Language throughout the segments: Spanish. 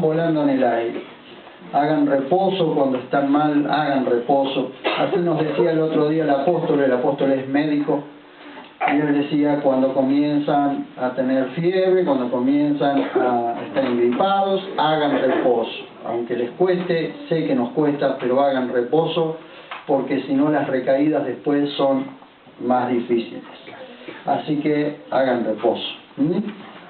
volando en el aire. Hagan reposo cuando están mal, hagan reposo. Así nos decía el otro día el apóstol es médico, y él decía, cuando comienzan a tener fiebre, cuando comienzan a estar engripados, hagan reposo. Aunque les cueste, sé que nos cuesta, pero hagan reposo, porque si no las recaídas después son más difíciles. Así que hagan reposo.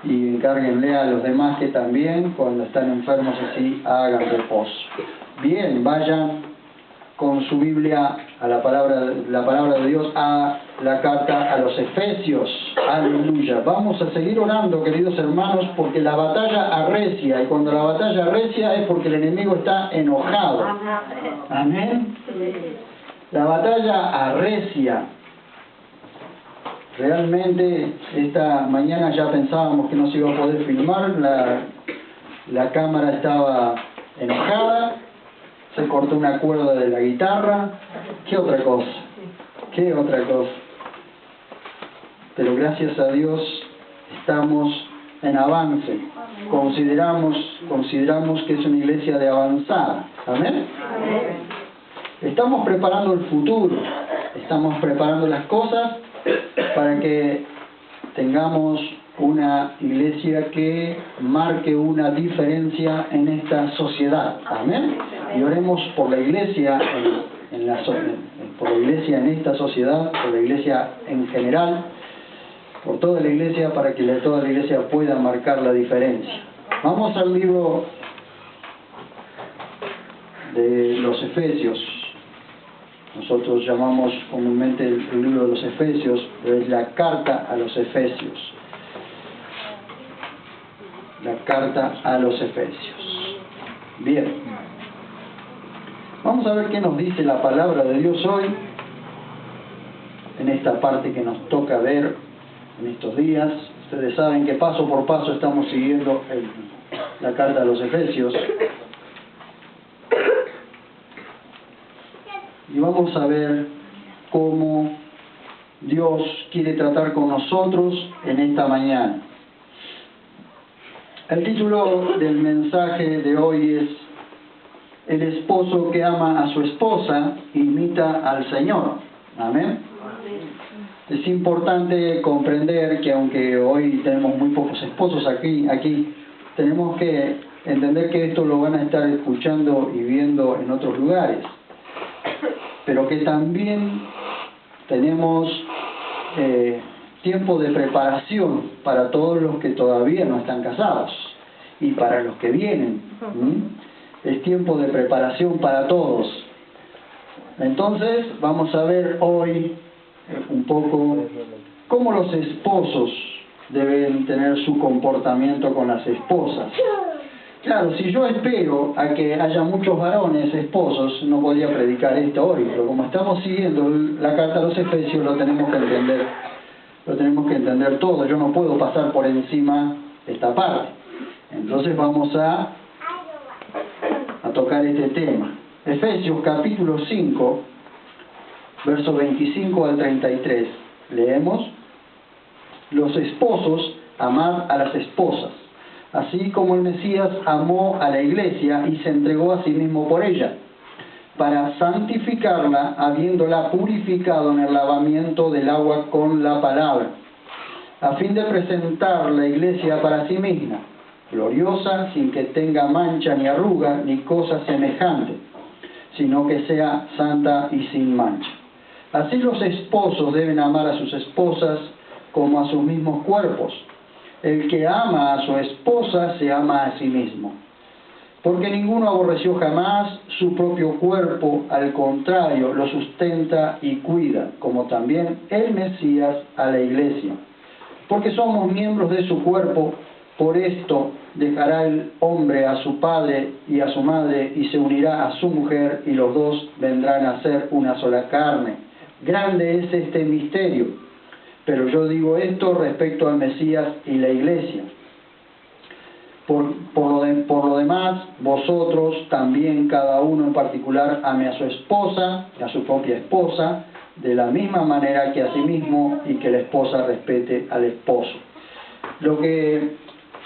Y encárguenle a los demás que también, cuando están enfermos así, hagan reposo. Bien, vayan con su Biblia a la palabra de Dios, a la carta a los Efesios. Aleluya. Vamos a seguir orando, queridos hermanos, porque la batalla arrecia, y cuando la batalla arrecia es porque el enemigo está enojado. Amén. La batalla arrecia. Realmente esta mañana ya pensábamos que no se iba a poder filmar, la cámara estaba enojada, se cortó una cuerda de la guitarra. ¿Qué otra cosa? Pero gracias a Dios estamos en avance. Consideramos que es una iglesia de avanzada. ¿Amén? Estamos preparando el futuro, estamos preparando las cosas para que tengamos una iglesia que marque una diferencia en esta sociedad. Amén. Y oremos por la iglesia por la iglesia en esta sociedad, por la iglesia en general, por toda la iglesia, para que toda la iglesia pueda marcar la diferencia. Vamos al libro de los Efesios. Nosotros llamamos comúnmente el libro de los Efesios, pero es la carta a los Efesios. La carta a los Efesios. Bien. Vamos a ver qué nos dice la palabra de Dios hoy, en esta parte que nos toca ver en estos días. Ustedes saben que paso por paso estamos siguiendo la carta a los Efesios. Y vamos a ver cómo Dios quiere tratar con nosotros en esta mañana. El título del mensaje de hoy es El esposo que ama a su esposa imita al Señor. Amén. Es importante comprender que aunque hoy tenemos muy pocos esposos aquí tenemos que entender que esto lo van a estar escuchando y viendo en otros lugares. Pero que también tenemos tiempo de preparación para todos los que todavía no están casados y para los que vienen. Es tiempo de preparación para todos. Entonces vamos a ver hoy un poco cómo los esposos deben tener su comportamiento con las esposas. Claro, si yo espero a que haya muchos varones esposos, no podría predicar esto hoy, pero como estamos siguiendo la carta a los Efesios, lo tenemos que entender todo. Yo no puedo pasar por encima esta parte. Entonces vamos a tocar este tema. Efesios capítulo 5, versos 25 al 33. Leemos: Los esposos, amad a las esposas, así como el Mesías amó a la iglesia y se entregó a sí mismo por ella, para santificarla, habiéndola purificado en el lavamiento del agua con la palabra, a fin de presentar la iglesia para sí misma, gloriosa, sin que tenga mancha ni arruga ni cosa semejante, sino que sea santa y sin mancha. Así los esposos deben amar a sus esposas como a sus mismos cuerpos. El que ama a su esposa se ama a sí mismo. Porque ninguno aborreció jamás su propio cuerpo, al contrario, lo sustenta y cuida, como también el Mesías a la iglesia. Porque somos miembros de su cuerpo. Por esto dejará el hombre a su padre y a su madre, y se unirá a su mujer, y los dos vendrán a ser una sola carne. Grande es este misterio, pero yo digo esto respecto al Mesías y la iglesia. Por lo demás, vosotros también, cada uno en particular, ame a su esposa, a su propia esposa, de la misma manera que a sí mismo, y que la esposa respete al esposo. Lo que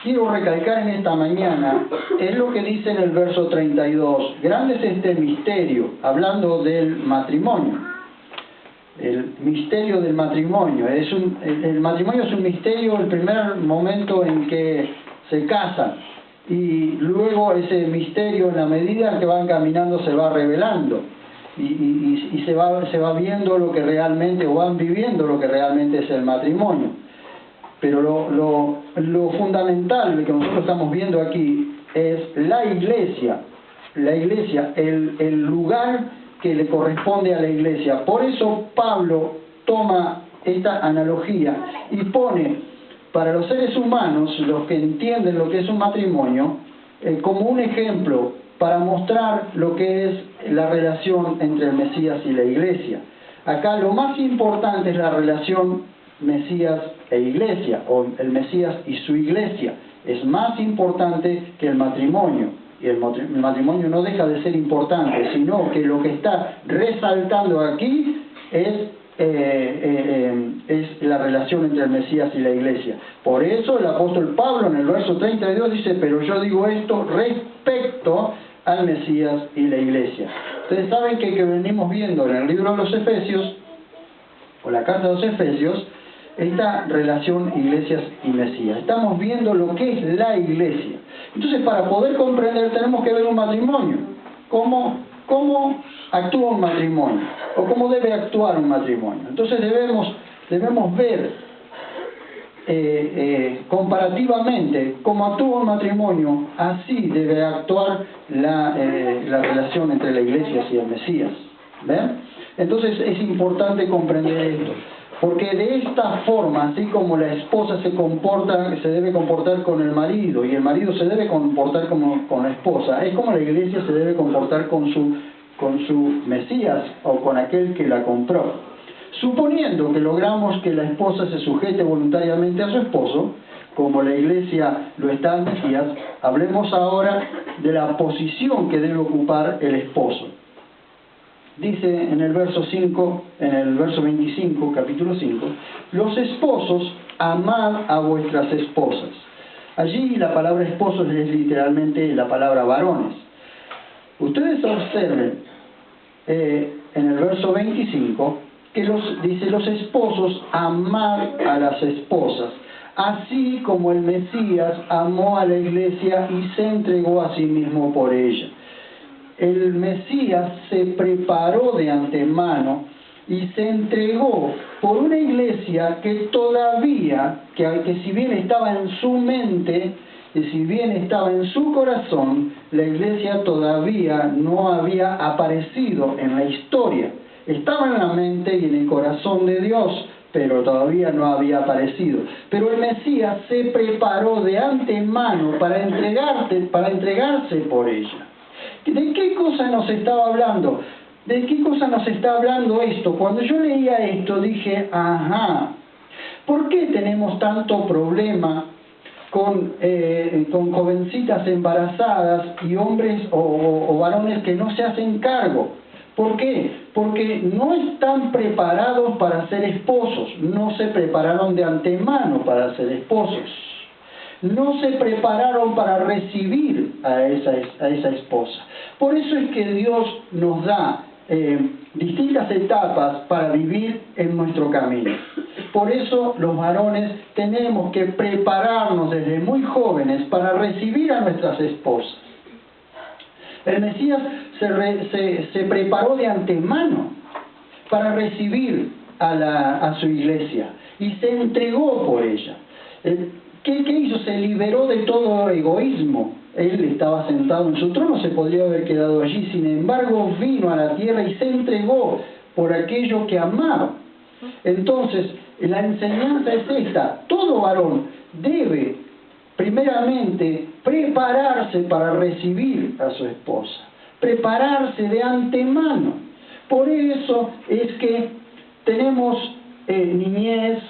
quiero recalcar en esta mañana es lo que dice en el verso 32. Grande es este misterio, hablando del matrimonio. El misterio del matrimonio. El matrimonio es un misterio, el primer momento en que se casan. Y luego ese misterio, en la medida que van caminando, se va revelando. Y se va viendo lo que realmente, o van viviendo lo que realmente es el matrimonio. Pero lo fundamental que nosotros estamos viendo aquí es la iglesia, el lugar que le corresponde a la iglesia. Por eso Pablo toma esta analogía y pone para los seres humanos, los que entienden lo que es un matrimonio, como un ejemplo para mostrar lo que es la relación entre el Mesías y la iglesia. Acá lo más importante es la relación Mesías e iglesia, o el Mesías y su iglesia. Es más importante que el matrimonio. Y el matrimonio no deja de ser importante, sino que lo que está resaltando aquí es la relación entre el Mesías y la iglesia. Por eso el apóstol Pablo en el verso 32 dice: pero yo digo esto respecto al Mesías y la iglesia. Ustedes saben que venimos viendo en el libro de los Efesios, o la carta de los Efesios, esta relación iglesias y Mesías. Estamos viendo lo que es la iglesia. Entonces, para poder comprender, tenemos que ver un matrimonio. ¿Cómo actúa un matrimonio? O cómo debe actuar un matrimonio. Entonces debemos ver comparativamente cómo actúa un matrimonio, así debe actuar la relación entre la iglesia y el Mesías. ¿Ven? Entonces es importante comprender esto. Porque de esta forma, así como la esposa se debe comportar con el marido, y el marido se debe comportar con la esposa, es como la iglesia se debe comportar con su Mesías, o con aquel que la compró. Suponiendo que logramos que la esposa se sujete voluntariamente a su esposo, como la iglesia lo está al Mesías, hablemos ahora de la posición que debe ocupar el esposo. Dice en el verso 25, capítulo 5, los esposos, amad a vuestras esposas. Allí la palabra esposos es literalmente la palabra varones. Ustedes observen en el verso 25 que dice: los esposos, amad a las esposas, así como el Mesías amó a la iglesia y se entregó a sí mismo por ella. El Mesías se preparó de antemano y se entregó por una iglesia que todavía, que si bien estaba en su mente, y si bien estaba en su corazón, la iglesia todavía no había aparecido en la historia. Estaba en la mente y en el corazón de Dios, pero todavía no había aparecido. Pero el Mesías se preparó de antemano para entregarse por ella. ¿De qué cosa nos estaba hablando? ¿De qué cosa nos está hablando esto? Cuando yo leía esto dije: ajá, ¿por qué tenemos tanto problema con jovencitas embarazadas y hombres o varones que no se hacen cargo? ¿Por qué? Porque no están preparados para ser esposos, no se prepararon de antemano para ser esposos. No se prepararon para recibir a esa esposa. Por eso es que Dios nos da distintas etapas para vivir en nuestro camino. Por eso los varones tenemos que prepararnos desde muy jóvenes para recibir a nuestras esposas. El Mesías se preparó de antemano para recibir a su iglesia y se entregó por ella. ¿Qué hizo? Se liberó de todo egoísmo. Él estaba sentado en su trono, se podría haber quedado allí. Sin embargo, vino a la tierra y se entregó por aquello que amaba. Entonces, la enseñanza es esta: todo varón debe, primeramente, prepararse para recibir a su esposa. Prepararse de antemano. Por eso es que tenemos niñez,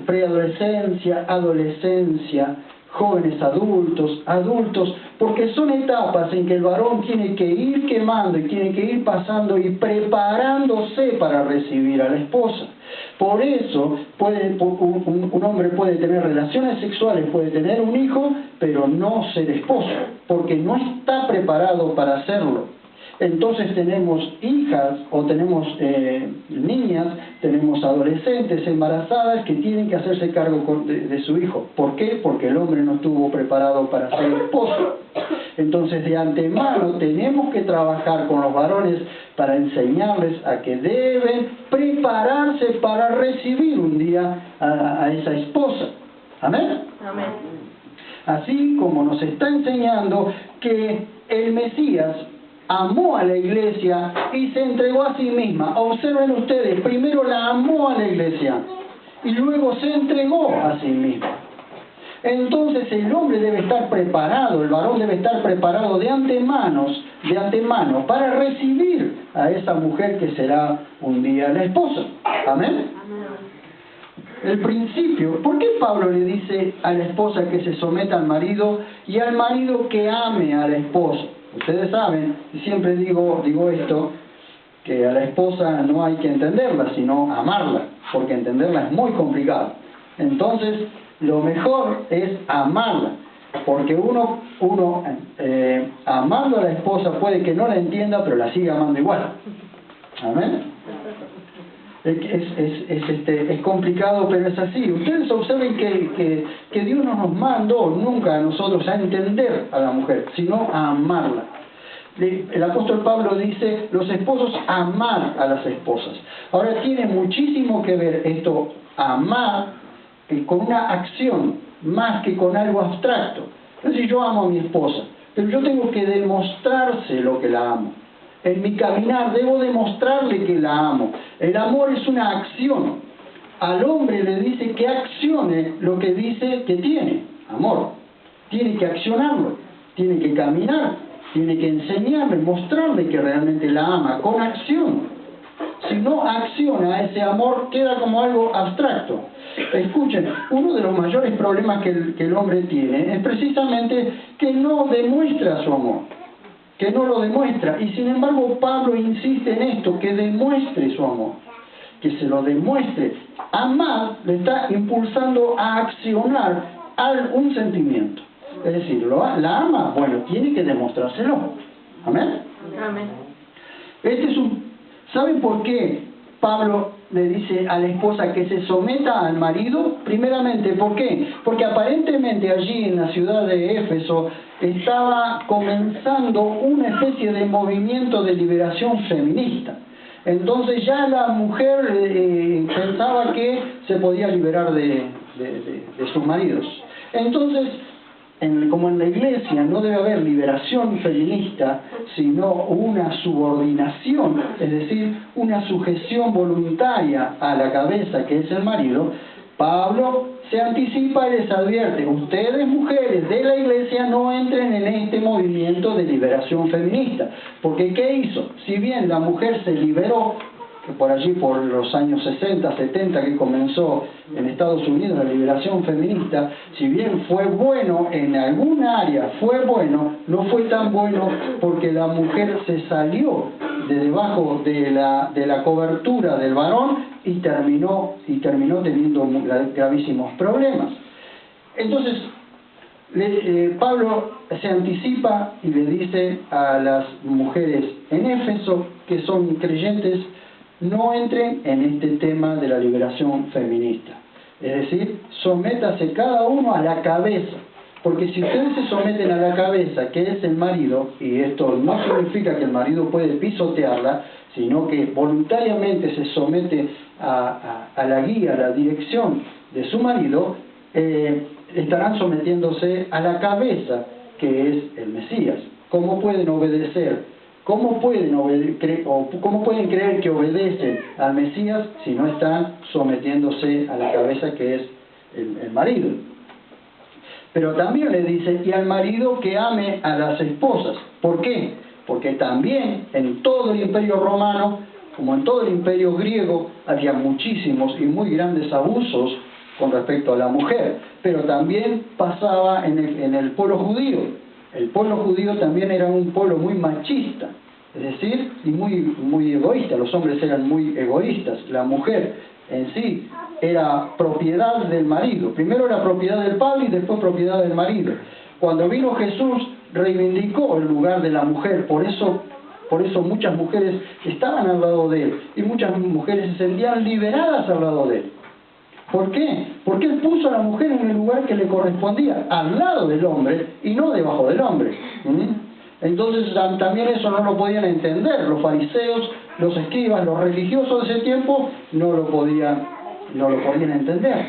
preadolescencia, adolescencia, jóvenes adultos, porque son etapas en que el varón tiene que ir quemando y tiene que ir pasando y preparándose para recibir a la esposa. Por eso un hombre puede tener relaciones sexuales, puede tener un hijo, pero no ser esposo, porque no está preparado para hacerlo. Entonces tenemos hijas o tenemos niñas, tenemos adolescentes embarazadas que tienen que hacerse cargo de su hijo. ¿Por qué? Porque el hombre no estuvo preparado para ser esposo. Entonces de antemano tenemos que trabajar con los varones para enseñarles a que deben prepararse para recibir un día a esa esposa. ¿Amén? Amén. Así como nos está enseñando que el Mesías amó a la iglesia y se entregó a sí misma. Observen ustedes, primero la amó a la iglesia y luego se entregó a sí misma. Entonces el hombre debe estar preparado, el varón debe estar preparado de antemano para recibir a esa mujer que será un día la esposa. ¿Amén? El principio, ¿por qué Pablo le dice a la esposa que se someta al marido y al marido que ame a la esposa? Ustedes saben, y siempre digo esto, que a la esposa no hay que entenderla, sino amarla, porque entenderla es muy complicado. Entonces, lo mejor es amarla, porque uno amando a la esposa puede que no la entienda, pero la sigue amando igual. ¿Amén? Es complicado, pero es así. Ustedes observen que Dios no nos mandó nunca a nosotros a entender a la mujer, sino a amarla. El apóstol Pablo dice, los esposos amar a las esposas. Ahora tiene muchísimo que ver esto, amar, con una acción, más que con algo abstracto. Es decir, yo amo a mi esposa, pero yo tengo que demostrarse lo que la amo. En mi caminar debo demostrarle que la amo. El amor es una acción. Al hombre le dice que accione lo que dice que tiene, amor. Tiene que accionarlo, tiene que caminar, tiene que enseñarle, mostrarle que realmente la ama, con acción. Si no acciona ese amor, queda como algo abstracto. Escuchen, uno de los mayores problemas que el hombre tiene es precisamente que no demuestra su amor. Que no lo demuestra, y sin embargo Pablo insiste en esto, que demuestre su amor, que se lo demuestre. Amar le está impulsando a accionar un sentimiento, es decir, la ama, bueno, tiene que demostrárselo. ¿Amén? Amén. ¿Saben por qué Pablo le dice a la esposa que se someta al marido? Primeramente, ¿por qué? Porque aparentemente allí en la ciudad de Éfeso estaba comenzando una especie de movimiento de liberación feminista. Entonces ya la mujer pensaba que se podía liberar de sus maridos. Entonces, como en la iglesia no debe haber liberación feminista, sino una subordinación, es decir, una sujeción voluntaria a la cabeza que es el marido, Pablo se anticipa y les advierte: ustedes mujeres de la iglesia no entren en este movimiento de liberación feminista. Porque ¿qué hizo? Si bien la mujer se liberó, que por allí por los años 60, 70 que comenzó en Estados Unidos la liberación feminista, si bien fue bueno en algún área, no fue tan bueno porque la mujer se salió de debajo de la cobertura del varón y terminó teniendo gravísimos problemas. Entonces, Pablo se anticipa y le dice a las mujeres en Éfeso que son creyentes: no entren en este tema de la liberación feminista. Es decir, sométase cada uno a la cabeza. Porque si ustedes se someten a la cabeza, que es el marido, y esto no significa que el marido puede pisotearla, sino que voluntariamente se somete a la guía, a la dirección de su marido, estarán sometiéndose a la cabeza, que es el Mesías. ¿Cómo pueden obedecer? ¿Cómo pueden creer que obedecen al Mesías si no están sometiéndose a la cabeza, que es el marido? Pero también le dice: y al marido que ame a las esposas. ¿Por qué? Porque también en todo el imperio romano, como en todo el imperio griego, había muchísimos y muy grandes abusos con respecto a la mujer, pero también pasaba en el pueblo judío. El pueblo judío también era un pueblo muy machista, es decir, y muy egoísta. Los hombres eran muy egoístas. La mujer en sí era propiedad del marido. Primero era propiedad del padre y después propiedad del marido. Cuando vino Jesús, reivindicó el lugar de la mujer. Por eso muchas mujeres estaban al lado de él y muchas mujeres se sentían liberadas al lado de él. ¿Por qué? Porque él puso a la mujer en el lugar que le correspondía, al lado del hombre y no debajo del hombre. Entonces también eso no lo podían entender los fariseos, los escribas, los religiosos de ese tiempo no lo podían entender.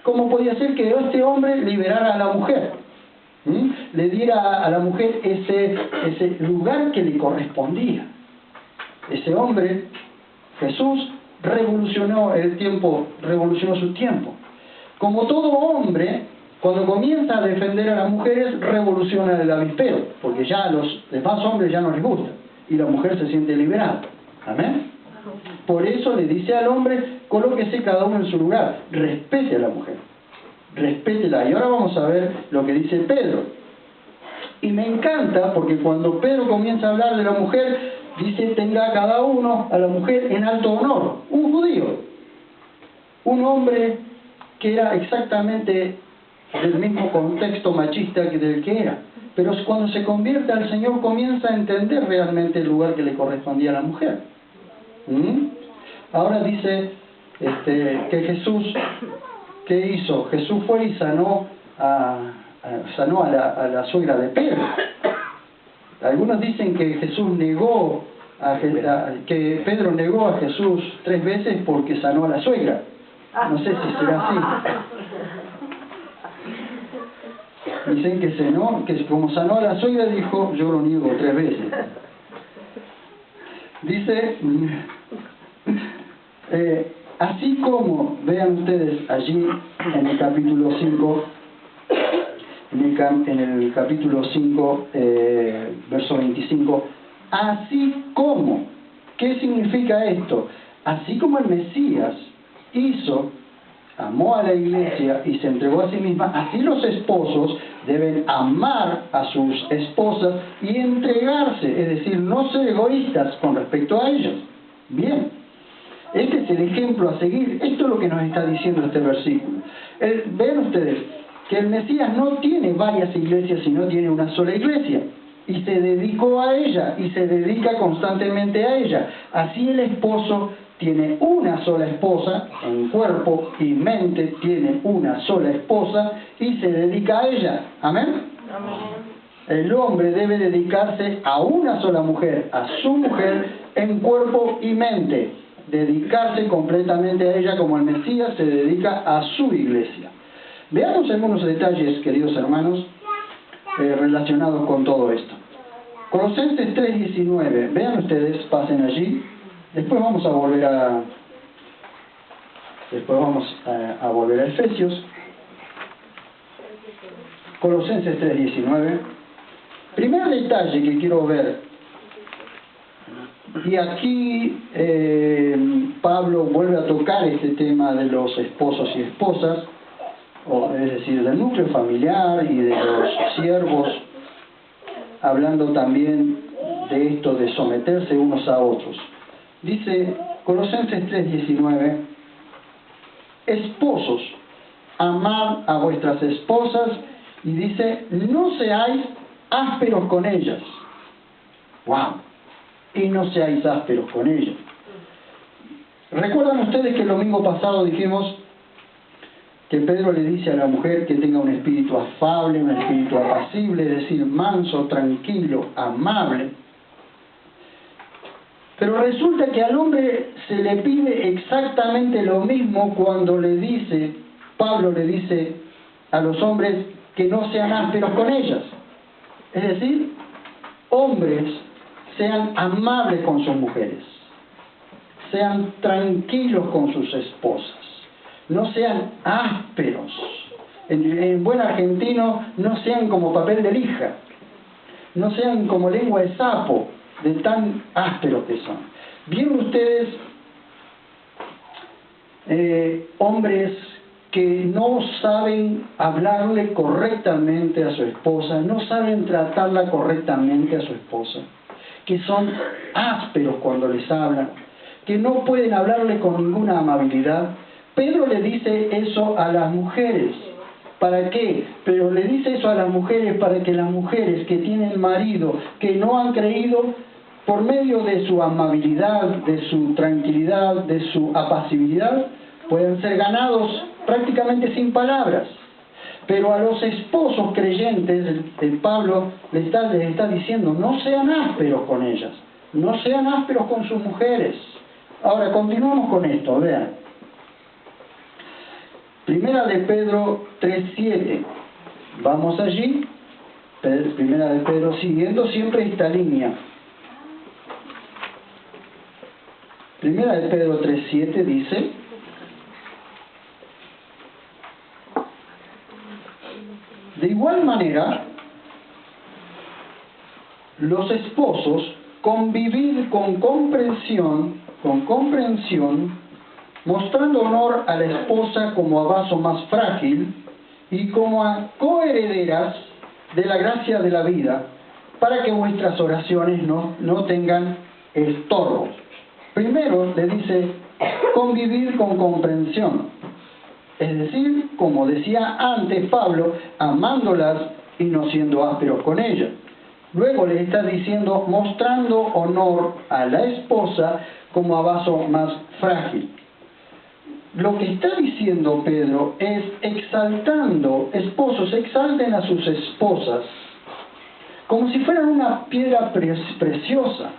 ¿Cómo podía ser que este hombre liberara a la mujer? Le diera a la mujer ese lugar que le correspondía. Ese hombre, Jesús, revolucionó su tiempo. Como todo hombre, cuando comienza a defender a las mujeres, revoluciona el avispero, porque ya a los demás hombres ya no les gusta, y la mujer se siente liberada. ¿Amén? Por eso le dice al hombre, colóquese cada uno en su lugar, respete a la mujer, respétela. Y ahora vamos a ver lo que dice Pedro. Y me encanta porque cuando Pedro comienza a hablar de la mujer, dice, tenga cada uno a la mujer en alto honor. Un judío, un hombre que era exactamente del mismo contexto machista que del que era. Pero cuando se convierte al Señor comienza a entender realmente el lugar que le correspondía a la mujer. Ahora dice que Jesús, ¿qué hizo? Jesús fue y sanó a la suegra de Pedro. Algunos dicen que que Pedro negó a Jesús 3 veces porque sanó a la suegra. No sé si será así. Dicen que como sanó a la suegra dijo, yo lo niego 3 veces. Dice, así como, vean ustedes allí en el capítulo 5, en el capítulo 5, verso 25, así como, ¿qué significa esto? Así como el Mesías amó a la iglesia y se entregó a sí misma, así los esposos deben amar a sus esposas y entregarse, es decir, no ser egoístas con respecto a ellas. Bien, este es el ejemplo a seguir. Esto es lo que nos está diciendo este versículo. Vean ustedes que el Mesías no tiene varias iglesias, sino tiene una sola iglesia. Y se dedicó a ella, y se dedica constantemente a ella. Así el esposo tiene una sola esposa, en cuerpo y mente tiene una sola esposa, y se dedica a ella. ¿Amén? Amén. El hombre debe dedicarse a una sola mujer, a su mujer, en cuerpo y mente. Dedicarse completamente a ella como el Mesías se dedica a su iglesia. Veamos algunos detalles, queridos hermanos, relacionados con todo esto. Colosenses 3:19, vean ustedes, pasen allí. Después vamos a volver a Efesios. Colosenses 3:19. Primer detalle que quiero ver. Y aquí Pablo vuelve a tocar este tema de los esposos y esposas, es decir, del núcleo familiar y de los siervos, hablando también de esto de someterse unos a otros. Dice Colosenses 3:19, esposos, amad a vuestras esposas, y dice, no seáis ásperos con ellas. ¡Wow! Y no seáis ásperos con ellas. ¿Recuerdan ustedes que el domingo pasado dijimos que Pedro le dice a la mujer que tenga un espíritu afable, un espíritu apacible, es decir, manso, tranquilo, amable? Pero resulta que al hombre se le pide exactamente lo mismo cuando Pablo le dice a los hombres que no sean ásperos con ellas. Es decir, hombres, sean amables con sus mujeres, sean tranquilos con sus esposas, no sean ásperos. En buen argentino, no sean como papel de lija, no sean como lengua de sapo, de tan ásperos que son. Vieron ustedes hombres que no saben hablarle correctamente a su esposa, no saben tratarla correctamente a su esposa, que son ásperos cuando les hablan, que no pueden hablarle con ninguna amabilidad. Pedro le dice eso a las mujeres. ¿Para qué? Pero le dice eso a las mujeres para que las mujeres que tienen marido, que no han creído, por medio de su amabilidad, de su tranquilidad, de su apacibilidad, pueden ser ganados prácticamente sin palabras. Pero a los esposos creyentes, Pablo les está diciendo, no sean ásperos con ellas, no sean ásperos con sus mujeres. Ahora, continuamos con esto, vean. Primera de Pedro 3:7. Vamos allí. Primera de Pedro, siguiendo siempre esta línea. Primera de Pedro 3:7 dice: de igual manera, los esposos convivid con comprensión, mostrando honor a la esposa como a vaso más frágil y como a coherederas de la gracia de la vida, para que vuestras oraciones no tengan estorbo. Primero le dice convivir con comprensión, es decir, como decía antes Pablo, amándolas y no siendo ásperos con ellas. Luego le está diciendo mostrando honor a la esposa como a vaso más frágil. Lo que está diciendo Pedro es exaltando, esposos, exalten a sus esposas como si fueran una piedra preciosa,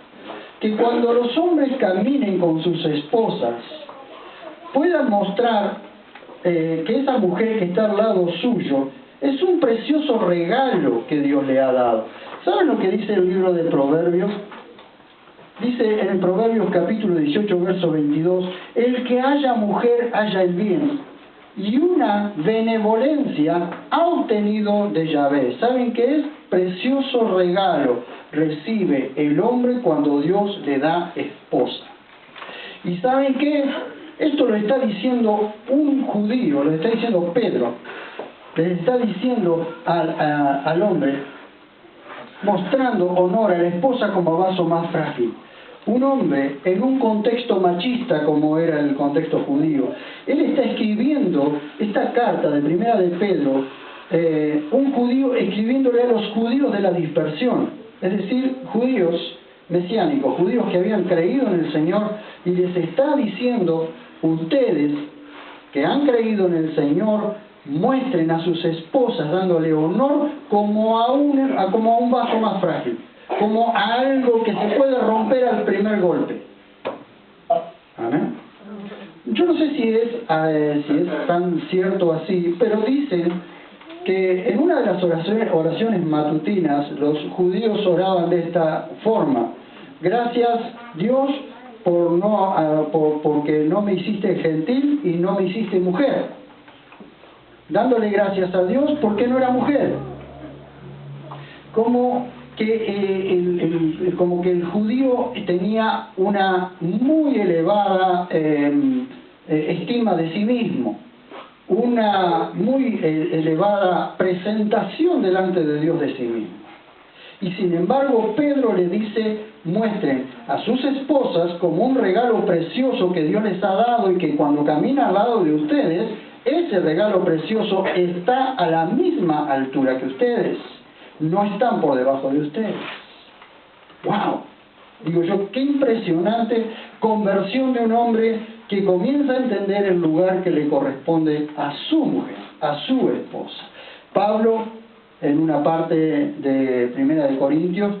que cuando los hombres caminen con sus esposas puedan mostrar que esa mujer que está al lado suyo es un precioso regalo que Dios le ha dado. ¿Saben lo que dice el libro de Proverbios? Dice en el Proverbios capítulo 18, verso 22, el que haya mujer haya el bien, y una benevolencia ha obtenido de Yahvé. ¿Saben qué es? Precioso regalo recibe el hombre cuando Dios le da esposa. ¿Y saben qué? Esto lo está diciendo un judío, lo está diciendo Pedro, le está diciendo al hombre, mostrando honor a la esposa como a vaso más frágil. Un hombre en un contexto machista como era el contexto judío, él está escribiendo esta carta de Primera de Pedro, un judío escribiéndole a los judíos de la dispersión, es decir, judíos mesiánicos, judíos que habían creído en el Señor, y les está diciendo, ustedes que han creído en el Señor, muestren a sus esposas dándole honor como a un vaso más frágil, como a algo que se puede romper al primer golpe. ¿Amén? Yo no sé si es tan cierto así, pero dicen que en una de las oraciones matutinas los judíos oraban de esta forma: gracias Dios porque no me hiciste gentil y no me hiciste mujer, dándole gracias a Dios porque no era mujer. Como que el judío tenía una muy elevada estima de sí mismo, una muy elevada presentación delante de Dios de sí mismo. Y sin embargo Pedro le dice, muestren a sus esposas como un regalo precioso que Dios les ha dado, y que cuando camina al lado de ustedes, ese regalo precioso está a la misma altura que ustedes, no están por debajo de ustedes. ¡Wow! Digo yo, qué impresionante conversión de un hombre que comienza a entender el lugar que le corresponde a su mujer, a su esposa. Pablo, en una parte de Primera de Corintios,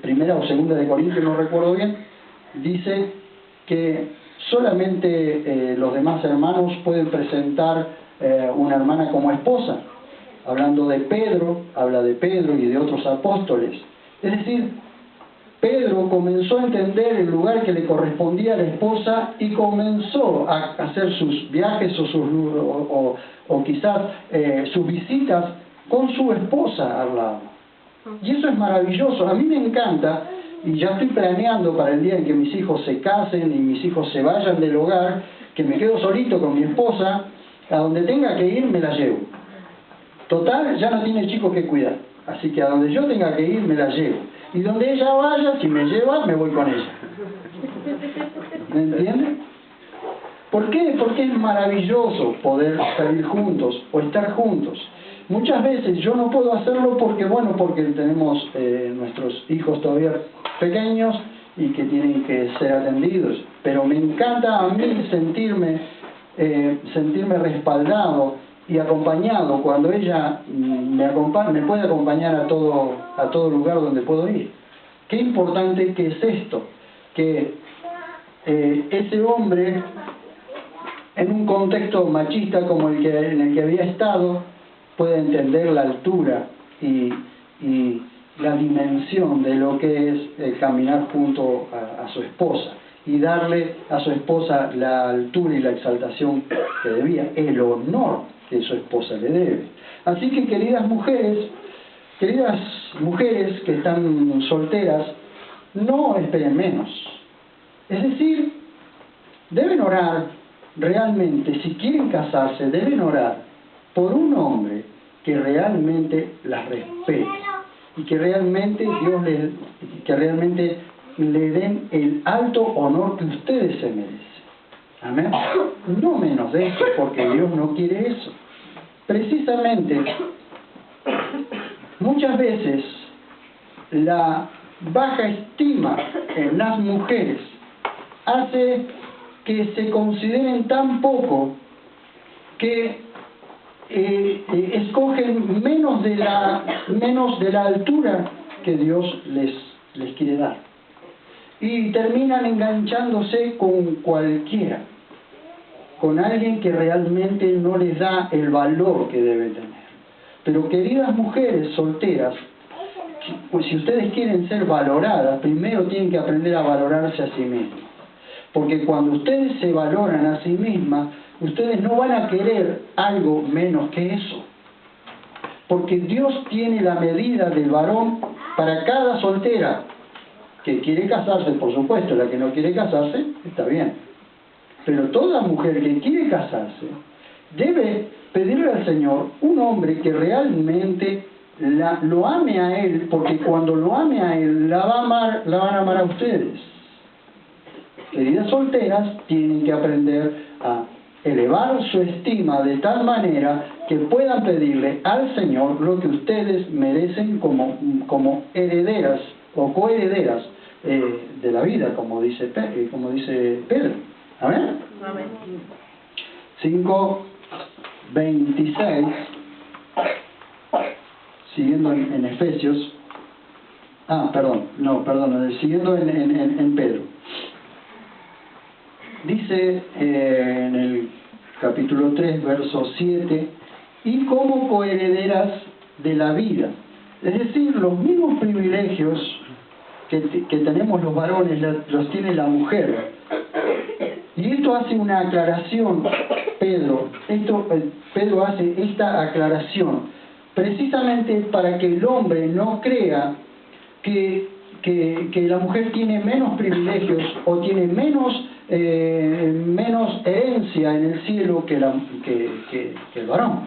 Primera o Segunda de Corintios, no recuerdo bien, dice que solamente los demás hermanos pueden presentar una hermana como esposa. Hablando de Pedro, habla de Pedro y de otros apóstoles. Es decir, Pedro comenzó a entender el lugar que le correspondía a la esposa y comenzó a hacer sus viajes o quizás sus visitas con su esposa al lado. Y eso es maravilloso. A mí me encanta, y ya estoy planeando para el día en que mis hijos se casen y mis hijos se vayan del hogar, que me quedo solito con mi esposa A donde tenga que ir, me la llevo. Total, ya no tiene chicos que cuidar. Así que a donde yo tenga que ir, me la llevo. Y donde ella vaya, si me lleva, me voy con ella. ¿Me entienden? ¿Por qué? Porque es maravilloso poder salir juntos o estar juntos. Muchas veces yo no puedo hacerlo porque tenemos nuestros hijos todavía pequeños y que tienen que ser atendidos. Pero me encanta a mí sentirme respaldado y acompañado cuando ella me puede acompañar a todo lugar donde puedo ir. Qué importante que es esto, que ese hombre, en un contexto machista como en el que había estado, puede entender la altura y la dimensión de lo que es caminar junto a su esposa y darle a su esposa la altura y la exaltación que debía, el honor que su esposa le debe. Así que, queridas mujeres que están solteras, no esperen menos. Es decir, deben orar realmente, si quieren casarse, deben orar por un hombre que realmente las respete y que realmente le den el alto honor que ustedes se merecen. Amén. No menos de eso, porque Dios no quiere eso. Precisamente, muchas veces la baja estima en las mujeres hace que se consideren tan poco que escogen menos de la altura que Dios les quiere dar, y terminan enganchándose con cualquiera, con alguien que realmente no les da el valor que debe tener. Pero, queridas mujeres solteras, pues si ustedes quieren ser valoradas, primero tienen que aprender a valorarse a sí mismas. Porque cuando ustedes se valoran a sí mismas, ustedes no van a querer algo menos que eso. Porque Dios tiene la medida del varón para cada soltera que quiere casarse, por supuesto. La que no quiere casarse, está bien. Pero toda mujer que quiere casarse debe pedirle al Señor un hombre que realmente lo ame a Él, porque cuando lo ame a Él, la van a amar a ustedes. Queridas solteras, tienen que aprender a elevar su estima de tal manera que puedan pedirle al Señor lo que ustedes merecen como herederas o coherederas de la vida, como dice Pedro. ¿Amén? Amén. 5:26, siguiendo en Efesios, siguiendo en Pedro. Dice en el capítulo 3, verso 7, y como coherederas de la vida. Es decir, los mismos privilegios que tenemos los varones los tiene la mujer. Y esto hace una aclaración, Pedro hace esta aclaración precisamente para que el hombre no crea que la mujer tiene menos privilegios o tiene menos herencia en el cielo que el varón.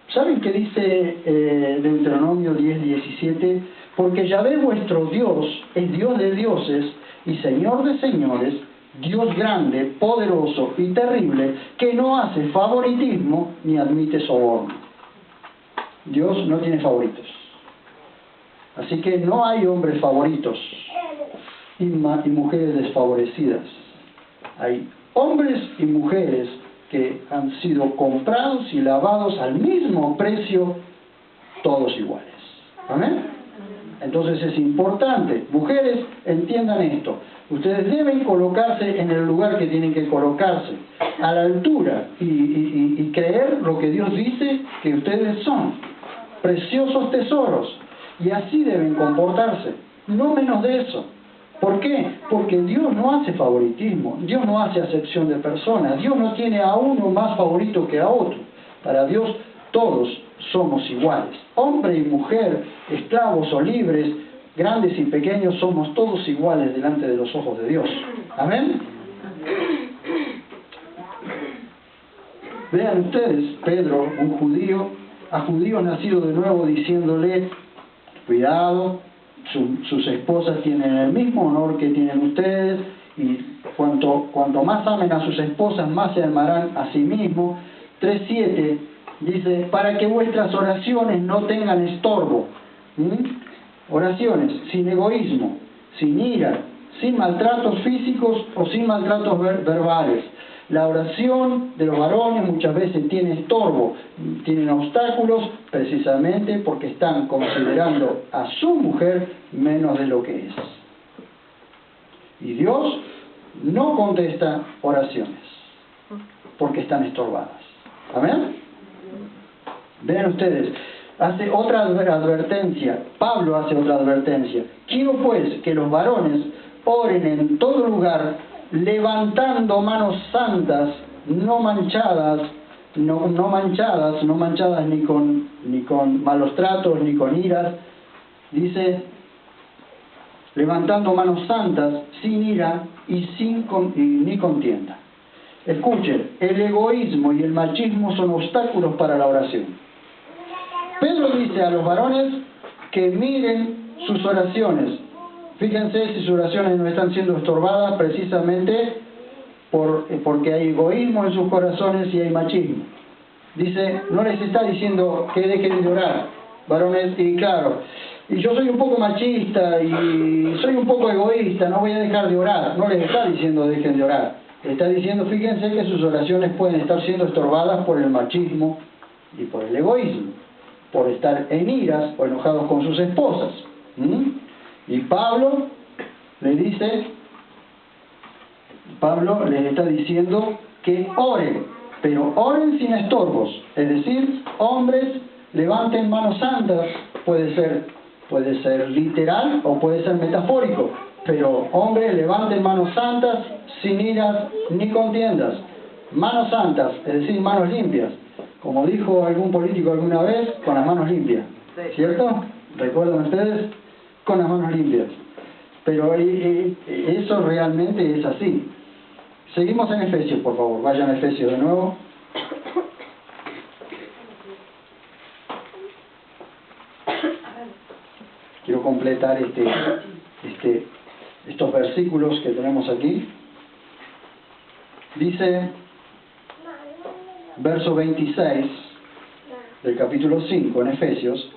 ¿Saben qué dice Deuteronomio 10:17? Porque Yahvé vuestro Dios es Dios de dioses y Señor de señores, Dios grande, poderoso y terrible, que no hace favoritismo ni admite soborno. Dios no tiene favoritos. Así que no hay hombres favoritos y mujeres desfavorecidas. Hay hombres y mujeres que han sido comprados y lavados al mismo precio, todos iguales. ¿Amén? Entonces es importante, mujeres, entiendan esto. Ustedes deben colocarse en el lugar que tienen que colocarse, a la altura, y creer lo que Dios dice que ustedes son, preciosos tesoros, y así deben comportarse, no menos de eso. ¿Por qué? Porque Dios no hace favoritismo, Dios no hace acepción de personas, Dios no tiene a uno más favorito que a otro. Para Dios todos somos iguales, hombre y mujer, esclavos o libres, grandes y pequeños, somos todos iguales delante de los ojos de Dios. ¿Amén? Vean ustedes, Pedro, un judío, a judíos nacidos de nuevo, diciéndole, cuidado, sus esposas tienen el mismo honor que tienen ustedes, y cuanto más amen a sus esposas, más se amarán a sí mismos. 3:7 dice, para que vuestras oraciones no tengan estorbo. Oraciones sin egoísmo, sin ira, sin maltratos físicos o sin maltratos verbales. La oración de los varones muchas veces tiene estorbo, tienen obstáculos precisamente porque están considerando a su mujer menos de lo que es. Y Dios no contesta oraciones porque están estorbadas. ¿Amén? Vean ustedes, hace otra advertencia, Pablo hace otra advertencia. Quiero pues que los varones oren en todo lugar, levantando manos santas, no manchadas ni con malos tratos, ni con iras. Dice, levantando manos santas, sin ira y ni contienda. Escuchen, el egoísmo y el machismo son obstáculos para la oración. Pedro dice a los varones que miren sus oraciones. Fíjense si sus oraciones no están siendo estorbadas precisamente porque hay egoísmo en sus corazones y hay machismo. Dice, no les está diciendo que dejen de orar, varones, y claro, y yo soy un poco machista y soy un poco egoísta, no voy a dejar de orar. No les está diciendo dejen de orar. Está diciendo, fíjense que sus oraciones pueden estar siendo estorbadas por el machismo y por el egoísmo, por estar en iras o enojados con sus esposas. Y Pablo les está diciendo que oren, pero oren sin estorbos. Es decir, hombres, levanten manos santas. Puede ser literal o puede ser metafórico, pero hombres, levanten manos santas, sin iras ni contiendas. Manos santas, es decir, manos limpias. Como dijo algún político alguna vez, con las manos limpias. ¿Cierto? ¿Recuerdan ustedes? Con las manos limpias. Pero eso realmente es así. Seguimos en Efesios, por favor. Vayan a Efesios de nuevo. Quiero completar estos versículos que tenemos aquí. Dice, verso 26 del capítulo 5 en Efesios,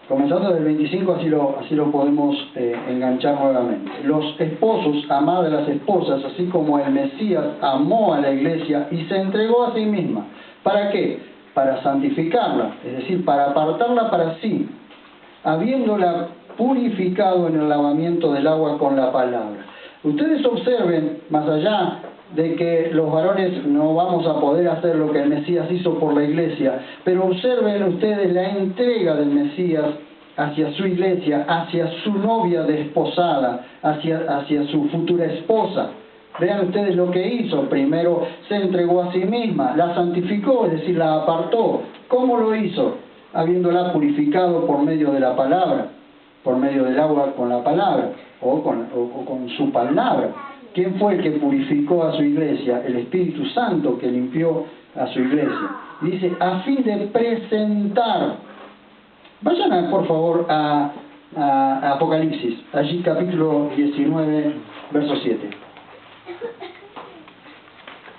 comenzando del 25, así lo podemos enganchar nuevamente. Los esposos, amad a las esposas, así como el Mesías amó a la iglesia y se entregó a sí misma. ¿Para qué? Para santificarla, es decir, para apartarla para sí, habiéndola purificado en el lavamiento del agua con la palabra. Ustedes observen, más allá de que los varones no vamos a poder hacer lo que el Mesías hizo por la iglesia, pero observen ustedes la entrega del Mesías hacia su iglesia, hacia su novia desposada, hacia su futura esposa. Vean ustedes lo que hizo. Primero se entregó a sí misma, la santificó, es decir, la apartó. ¿Cómo lo hizo? Habiéndola purificado por medio de la palabra, por medio del agua con la palabra, o con su palabra. ¿Quién fue el que purificó a su iglesia? El Espíritu Santo que limpió a su iglesia. Dice, a fin de presentar. Vayan por favor a Apocalipsis, allí capítulo 19, verso 7.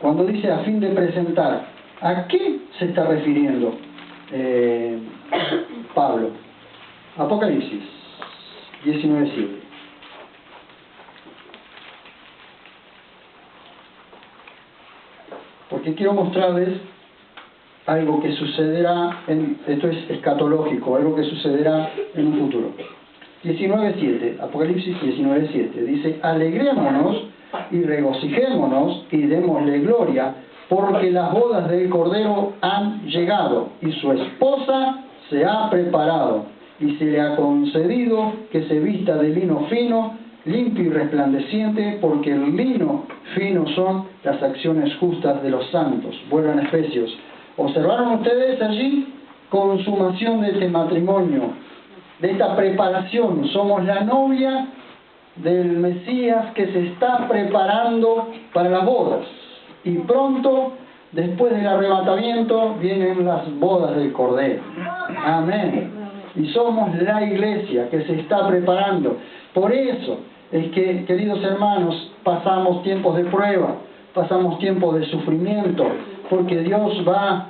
Cuando dice a fin de presentar, ¿a qué se está refiriendo Pablo? Apocalipsis 19, 7. Porque quiero mostrarles algo que sucederá, esto es escatológico, algo que sucederá en un futuro. 19.7, Apocalipsis 19.7, dice, alegrémonos y regocijémonos y démosle gloria, porque las bodas del Cordero han llegado y su esposa se ha preparado, y se le ha concedido que se vista de lino fino, limpio y resplandeciente, porque el lino fino son las acciones justas de los santos. Vuelvan a Efesios. ¿Observaron ustedes allí? Consumación de este matrimonio, de esta preparación. Somos la novia del Mesías que se está preparando para las bodas. Y pronto después del arrebatamiento vienen las bodas del Cordero. Amén. Y somos la iglesia que se está preparando. Por eso es que, queridos hermanos, pasamos tiempos de prueba, pasamos tiempos de sufrimiento, porque Dios va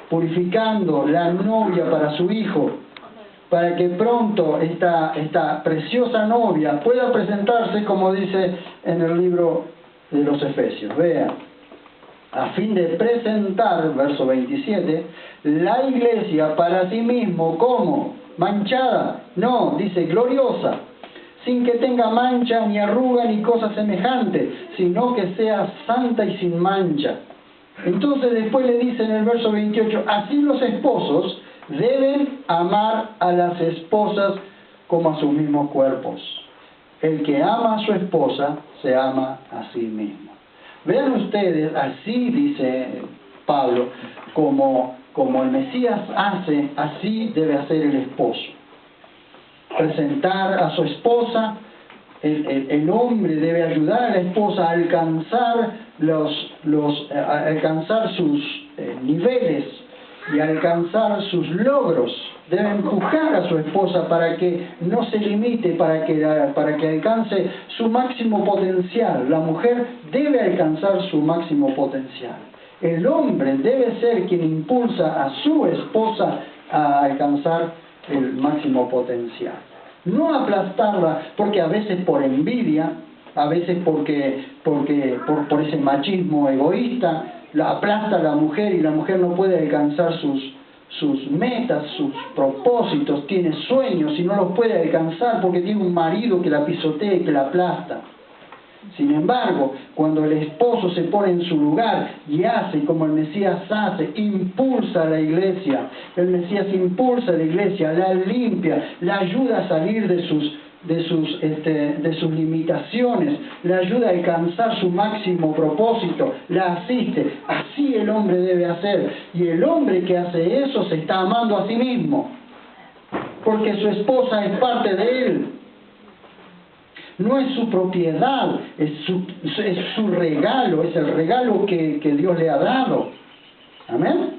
purificando la novia para su Hijo, para que pronto esta preciosa novia pueda presentarse, como dice en el libro de los Efesios. Vean, a fin de presentar, verso 27, la iglesia para sí mismo, ¿cómo? Manchada, no, dice gloriosa, sin que tenga mancha, ni arruga, ni cosa semejante, sino que sea santa y sin mancha. Entonces después le dice en el verso 28, así los esposos deben amar a las esposas como a sus mismos cuerpos. El que ama a su esposa, se ama a sí mismo. Vean ustedes, así dice Pablo, como el Mesías hace, así debe hacer el esposo. Presentar a su esposa, el hombre debe ayudar a la esposa a alcanzar alcanzar sus niveles y alcanzar sus logros. Debe empujar a su esposa para que no se limite, para que alcance su máximo potencial. La mujer debe alcanzar su máximo potencial. El hombre debe ser quien impulsa a su esposa a alcanzar el máximo potencial. No aplastarla, porque a veces por envidia, a veces por ese machismo egoísta, la aplasta a la mujer y la mujer no puede alcanzar sus metas, sus propósitos, tiene sueños y no los puede alcanzar porque tiene un marido que la pisotea y que la aplasta. Sin embargo, cuando el esposo se pone en su lugar y hace como el Mesías hace, impulsa a la iglesia, el Mesías impulsa a la iglesia, la limpia, la ayuda a salir de sus limitaciones, la ayuda a alcanzar su máximo propósito, la asiste. Así el hombre debe hacer. Y el hombre que hace eso se está amando a sí mismo, porque su esposa es parte de él. No es su propiedad, es su regalo, es el regalo que Dios le ha dado. Amén.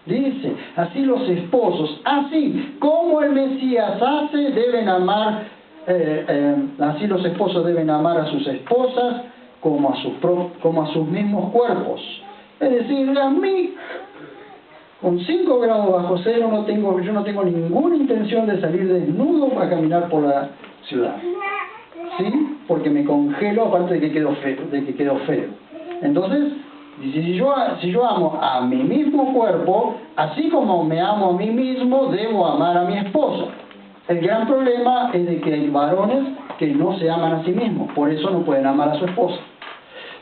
Dice, así los esposos, así como el Mesías hace, deben amar, así los esposos deben amar a sus esposas como a sus mismos cuerpos. Es decir, a mí, con 5 grados bajo cero, yo no tengo ninguna intención de salir desnudo para caminar por la ciudad. ¿Sí? Porque me congelo, aparte de que quedo feo. Entonces, si yo amo a mi mismo cuerpo, así como me amo a mí mismo, debo amar a mi esposa. El gran problema es de que hay varones que no se aman a sí mismos, por eso no pueden amar a su esposa.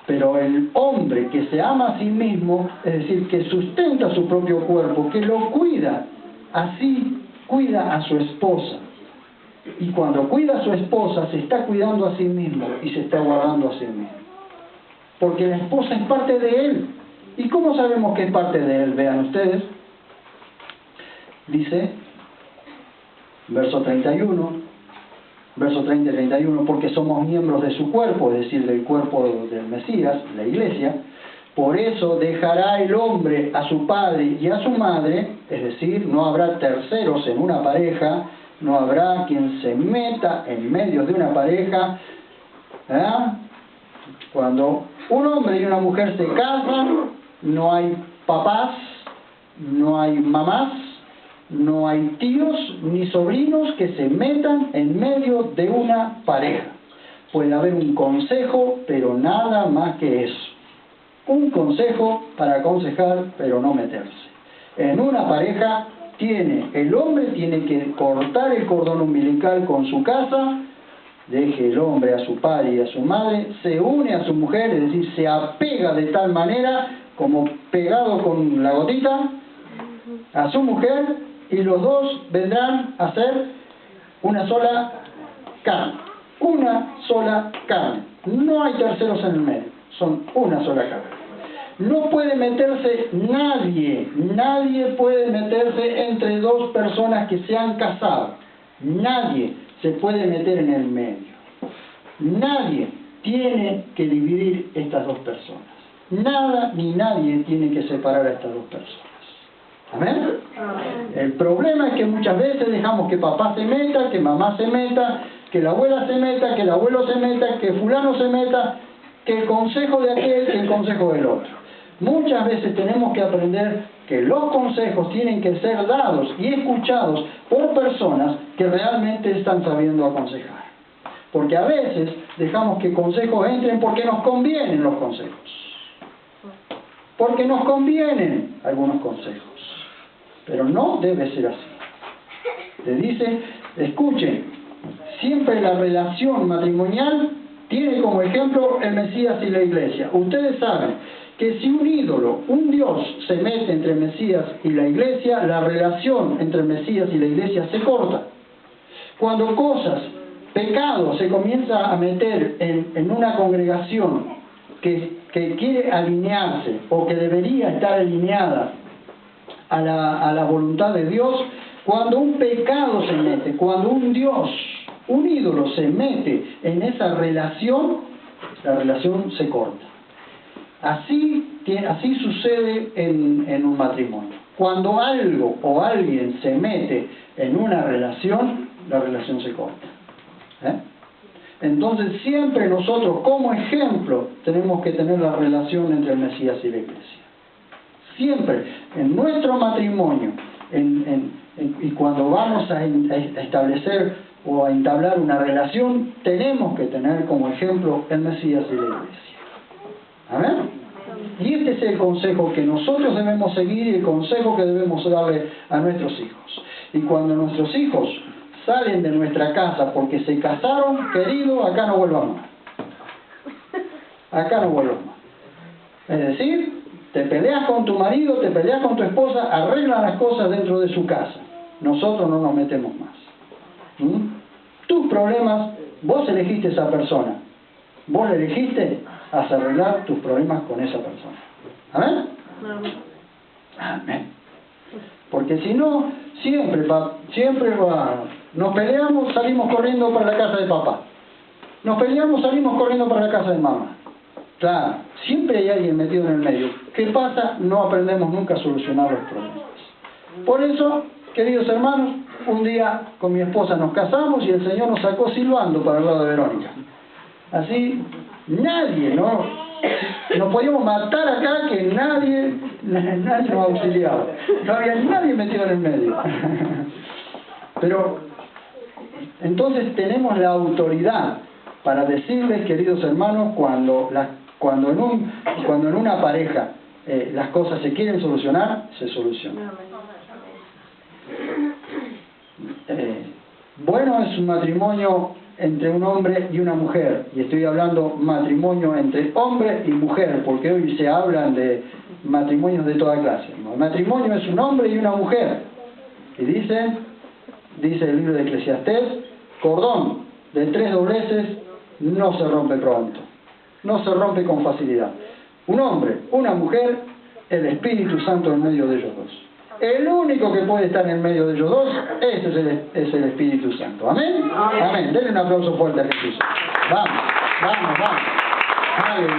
Pero el hombre que se ama a sí mismo, es decir, que sustenta su propio cuerpo, que lo cuida, así cuida a su esposa. Y cuando cuida a su esposa, se está cuidando a sí mismo y se está guardando a sí mismo. Porque la esposa es parte de él. ¿Y cómo sabemos que es parte de él? Vean ustedes. Dice, verso 31, verso 30 y 31, porque somos miembros de su cuerpo, es decir, del cuerpo del Mesías, la iglesia. Por eso dejará el hombre a su padre y a su madre, es decir, no habrá terceros en una pareja, no habrá quien se meta en medio de una pareja. Cuando un hombre y una mujer se casan, no hay papás, no hay mamás, no hay tíos ni sobrinos que se metan en medio de una pareja. Puede haber un consejo, pero nada más que eso. Un consejo para aconsejar, pero no meterse. En una pareja el hombre tiene que cortar el cordón umbilical con su casa, deje el hombre a su padre y a su madre, se une a su mujer, es decir, se apega de tal manera, como pegado con la gotita, a su mujer, y los dos vendrán a ser una sola carne. Una sola carne. No hay terceros en el medio, son una sola carne. No puede meterse nadie puede meterse entre dos personas que se han casado. Nadie se puede meter en el medio. Nadie tiene que dividir estas dos personas. Nada ni nadie tiene que separar a estas dos personas. ¿Amén? El problema es que muchas veces dejamos que papá se meta, que mamá se meta, que la abuela se meta, que el abuelo se meta, que fulano se meta, que el consejo de aquel, que el consejo del otro. Muchas veces tenemos que aprender que los consejos tienen que ser dados y escuchados por personas que realmente están sabiendo aconsejar. Porque a veces dejamos que consejos entren porque nos convienen los consejos. Porque nos convienen algunos consejos. Pero no debe ser así. Te dice, escuchen, siempre la relación matrimonial tiene como ejemplo el Mesías y la Iglesia. Ustedes saben que si un ídolo, un Dios, se mete entre el Mesías y la Iglesia, la relación entre el Mesías y la Iglesia se corta. Cuando cosas, pecados, se comienza a meter en una congregación que quiere alinearse o que debería estar alineada a la voluntad de Dios, cuando un pecado se mete, cuando un Dios, un ídolo se mete en esa relación, la relación se corta. Así sucede en un matrimonio. Cuando algo o alguien se mete en una relación, la relación se corta. Entonces siempre nosotros como ejemplo tenemos que tener la relación entre el Mesías y la Iglesia. Siempre en nuestro matrimonio y cuando vamos a establecer o a entablar una relación, tenemos que tener como ejemplo el Mesías y la Iglesia. ¿Amén? Y este es el consejo que nosotros debemos seguir y el consejo que debemos darle a nuestros hijos. Y cuando nuestros hijos salen de nuestra casa porque se casaron, querido, acá no vuelvan más. Acá no vuelvan más. Es decir, te peleas con tu marido, te peleas con tu esposa, arregla las cosas dentro de su casa. Nosotros no nos metemos más. Tus problemas, vos elegiste esa persona. Vos elegiste arreglar tus problemas con esa persona. ¿Amén? Amén. Porque si no, siempre nos peleamos, salimos corriendo para la casa de papá. Nos peleamos, salimos corriendo para la casa de mamá. Claro, siempre hay alguien metido en el medio. ¿Qué pasa? No aprendemos nunca a solucionar los problemas. Por eso, queridos hermanos, un día con mi esposa nos casamos y el Señor nos sacó silbando para el lado de Verónica. Así, nadie, nos podíamos matar acá que nadie nos auxiliaba. No había nadie metido en el medio. Pero, entonces tenemos la autoridad para decirles, queridos hermanos, cuando en una pareja las cosas se quieren solucionar, se solucionan. Bueno es un matrimonio entre un hombre y una mujer, y estoy hablando matrimonio entre hombre y mujer, porque hoy se hablan de matrimonios de toda clase. El matrimonio es un hombre y una mujer, y dice el libro de Eclesiastés, cordón de 3 dobleces no se rompe pronto, no se rompe con facilidad. Un hombre, una mujer, el Espíritu Santo en medio de ellos dos. El único que puede estar en medio de ellos dos, ese es el Espíritu Santo. ¿Amén? Amén. Denle un aplauso fuerte a Jesús. Vamos. Aleluya.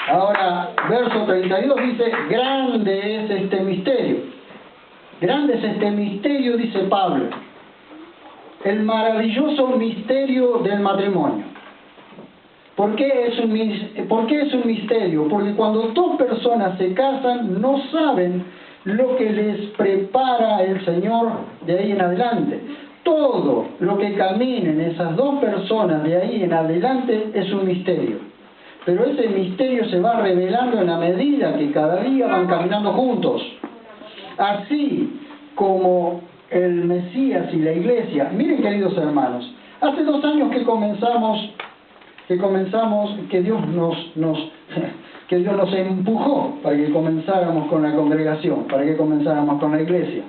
Ahora, verso 32 dice, grande es este misterio. Grande es este misterio, dice Pablo. El maravilloso misterio del matrimonio. ¿Por qué es un misterio? Porque cuando dos personas se casan, no saben lo que les prepara el Señor de ahí en adelante. Todo lo que caminen esas dos personas de ahí en adelante es un misterio. Pero ese misterio se va revelando en la medida que cada día van caminando juntos. Así como el Mesías y la Iglesia. Miren, queridos hermanos, hace 2 años que Dios nos empujó para que comenzáramos con la congregación, para que comenzáramos con la iglesia.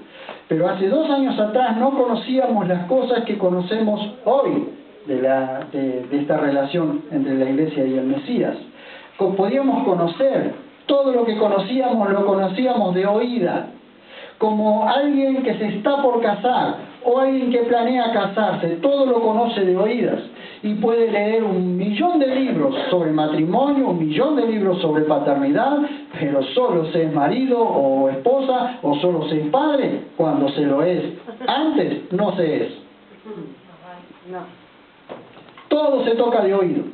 Pero hace 2 años atrás no conocíamos las cosas que conocemos hoy de esta relación entre la iglesia y el Mesías. Podíamos conocer todo lo que conocíamos, lo conocíamos de oída. como alguien que se está por casar o alguien que planea casarse, todo lo conoce de oídas y puede leer 1.000.000 de libros sobre matrimonio, 1.000.000 de libros sobre paternidad, pero solo se es marido o esposa o solo se es padre cuando se lo es. Antes no se es. Todo se toca de oído.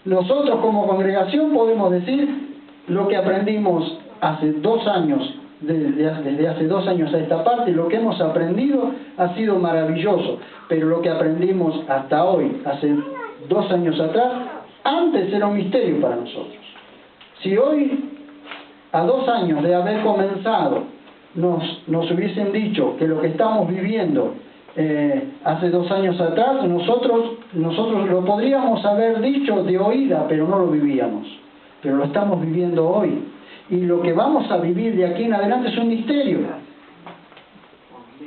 Nosotros como congregación podemos decir lo que aprendimos hace 2 años, desde hace 2 años a esta parte, lo que hemos aprendido ha sido maravilloso, pero lo que aprendimos hasta hoy, hace 2 años atrás, antes era un misterio para nosotros. Si hoy, a 2 años de haber comenzado, nos hubiesen dicho que lo que estamos viviendo hace 2 años atrás, nosotros lo podríamos haber dicho de oída, pero no lo vivíamos. Pero lo estamos viviendo hoy. Y lo que vamos a vivir de aquí en adelante es un misterio.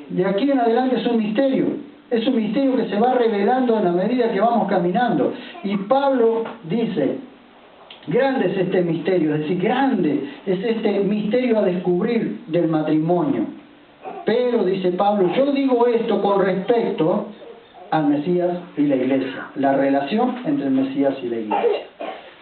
De aquí en adelante es un misterio. Es un misterio que se va revelando en la medida que vamos caminando. Y Pablo dice, grande es este misterio, es decir, grande es este misterio a descubrir del matrimonio. Pero, dice Pablo, yo digo esto con respecto al Mesías y la Iglesia. La relación entre el Mesías y la Iglesia.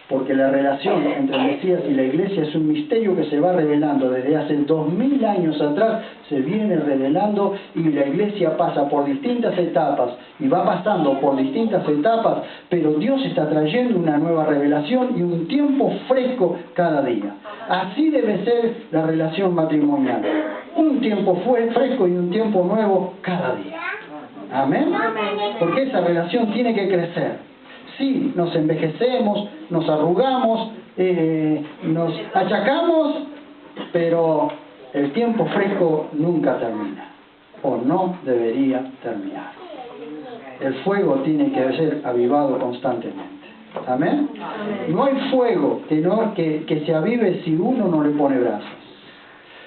Porque la relación entre el Mesías y la Iglesia es un misterio que se va revelando desde hace 2000 años atrás, se viene revelando y la Iglesia pasa por distintas etapas y va pasando por distintas etapas, pero Dios está trayendo una nueva revelación y un tiempo fresco cada día. Así debe ser la relación matrimonial. Un tiempo fresco y un tiempo nuevo cada día. Amén. Porque esa relación tiene que crecer. Sí, nos envejecemos, nos arrugamos, nos achacamos, pero el tiempo fresco nunca termina, o no debería terminar. El fuego tiene que ser avivado constantemente. ¿Amén? No hay fuego que se avive si uno no le pone brasas.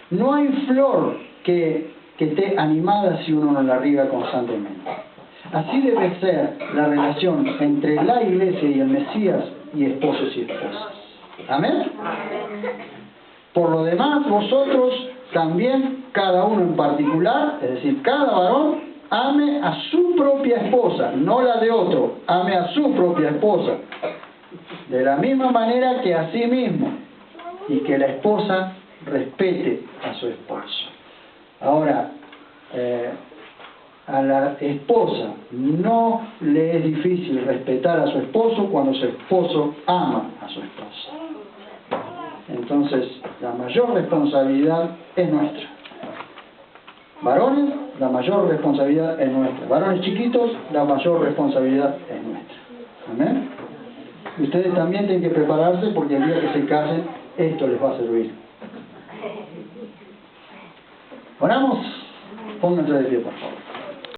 No hay flor que esté animada si uno no la riega constantemente. Así debe ser la relación entre la Iglesia y el Mesías y esposos y esposas. ¿Amén? Por lo demás, vosotros también, cada uno en particular, es decir, cada varón, ame a su propia esposa, no la de otro, ame a su propia esposa, de la misma manera que a sí mismo, y que la esposa respete a su esposo. Ahora, a la esposa no le es difícil respetar a su esposo cuando su esposo ama a su esposa. Entonces, la mayor responsabilidad es nuestra. Varones, la mayor responsabilidad es nuestra. Varones chiquitos, la mayor responsabilidad es nuestra. ¿Amén? Ustedes también tienen que prepararse porque el día que se casen, esto les va a servir. Oramos. Pónganse de pie, por favor.